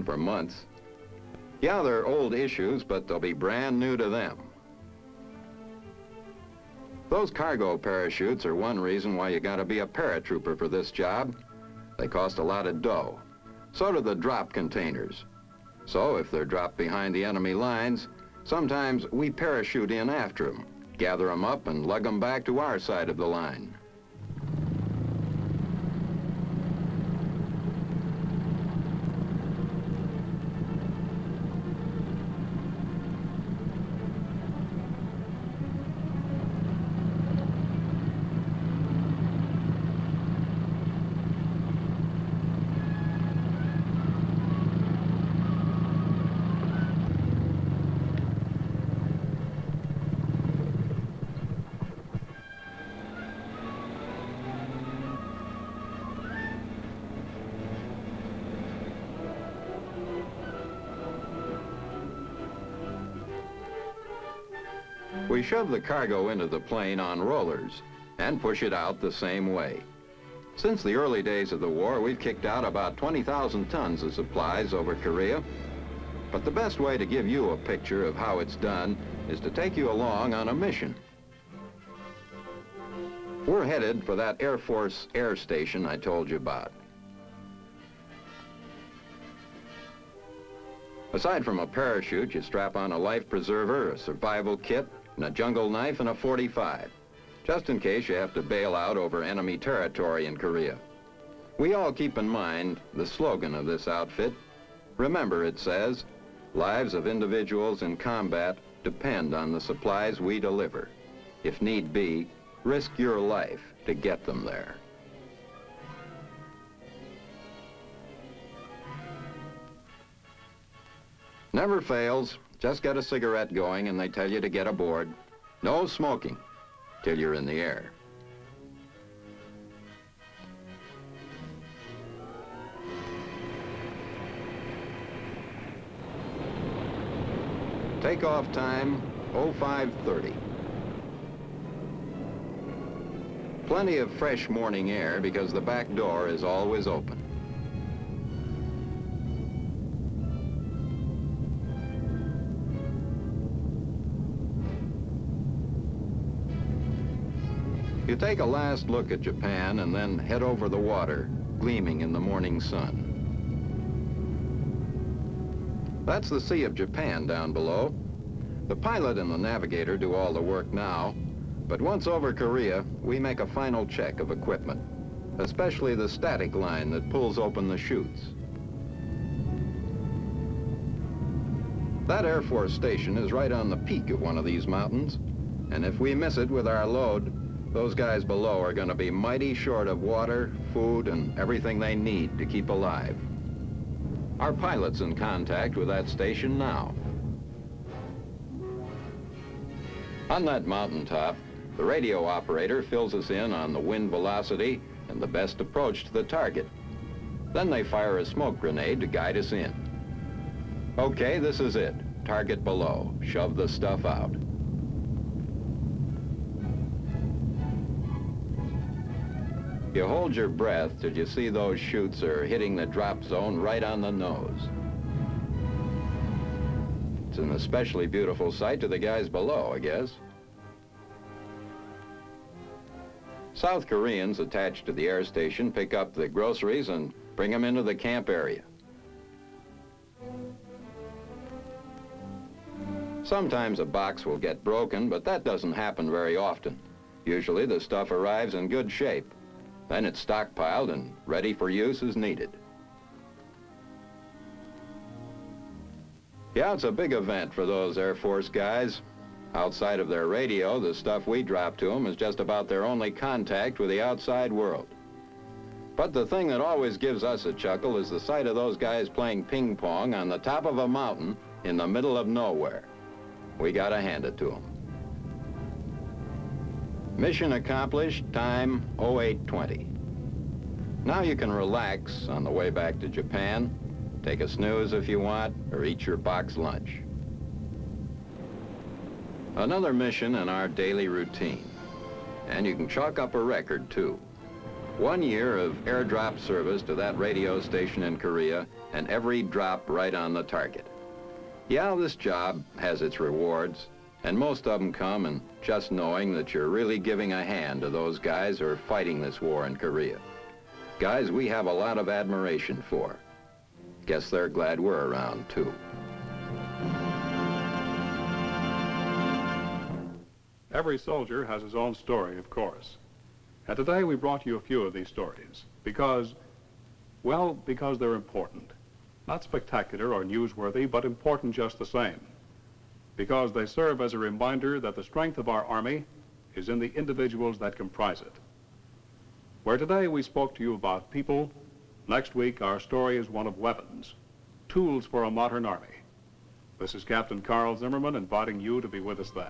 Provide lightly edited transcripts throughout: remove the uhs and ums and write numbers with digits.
for months. Yeah, they're old issues, but they'll be brand new to them. Those cargo parachutes are one reason why you gotta be a paratrooper for this job. They cost a lot of dough. So do the drop containers. So if they're dropped behind the enemy lines, sometimes we parachute in after them, gather them up and lug them back to our side of the line. We shove the cargo into the plane on rollers and push it out the same way. Since the early days of the war, we've kicked out about 20,000 tons of supplies over Korea. But the best way to give you a picture of how it's done is to take you along on a mission. We're headed for that Air Force air station I told you about. Aside from a parachute, you strap on a life preserver, a survival kit, and a jungle knife and a .45, just in case you have to bail out over enemy territory in Korea. We all keep in mind the slogan of this outfit. Remember, it says, lives of individuals in combat depend on the supplies we deliver. If need be, risk your life to get them there. Never fails. Just get a cigarette going and they tell you to get aboard. No smoking till you're in the air. Takeoff time, 05:30. Plenty of fresh morning air because the back door is always open. You take a last look at Japan and then head over the water, gleaming in the morning sun. That's the Sea of Japan down below. The pilot and the navigator do all the work now, but once over Korea, we make a final check of equipment, especially the static line that pulls open the chutes. That Air Force station is right on the peak of one of these mountains, and if we miss it with our load, those guys below are going to be mighty short of water, food, and everything they need to keep alive. Our pilot's in contact with that station now. On that mountaintop, the radio operator fills us in on the wind velocity and the best approach to the target. Then they fire a smoke grenade to guide us in. Okay, this is it. Target below. Shove the stuff out. You hold your breath till you see those chutes are hitting the drop zone right on the nose. It's an especially beautiful sight to the guys below, I guess. South Koreans attached to the air station pick up the groceries and bring them into the camp area. Sometimes a box will get broken, but that doesn't happen very often. Usually the stuff arrives in good shape. Then it's stockpiled and ready for use as needed. Yeah, it's a big event for those Air Force guys. Outside of their radio, the stuff we drop to them is just about their only contact with the outside world. But the thing that always gives us a chuckle is the sight of those guys playing ping pong on the top of a mountain in the middle of nowhere. We gotta hand it to them. Mission accomplished, time 08:20. Now you can relax on the way back to Japan, take a snooze if you want, or eat your box lunch. Another mission in our daily routine, and you can chalk up a record too. 1 year of airdrop service to that radio station in Korea, and every drop right on the target. Yeah, this job has its rewards, and most of them come in just knowing that you're really giving a hand to those guys who are fighting this war in Korea. Guys we have a lot of admiration for. Guess they're glad we're around, too. Every soldier has his own story, of course. And today we brought you a few of these stories because they're important. Not spectacular or newsworthy, but important just the same. Because they serve as a reminder that the strength of our Army is in the individuals that comprise it. Where today we spoke to you about people, next week our story is one of weapons, tools for a modern Army. This is Captain Carl Zimmerman inviting you to be with us then.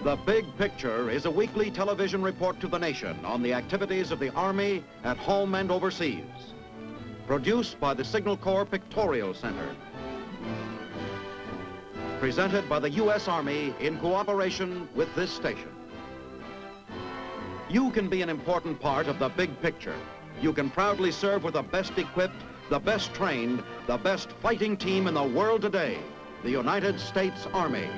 The Big Picture is a weekly television report to the nation on the activities of the Army at home and overseas. Produced by the Signal Corps Pictorial Center. Presented by the U.S. Army in cooperation with this station. You can be an important part of the big picture. You can proudly serve with the best equipped, the best trained, the best fighting team in the world today, the United States Army.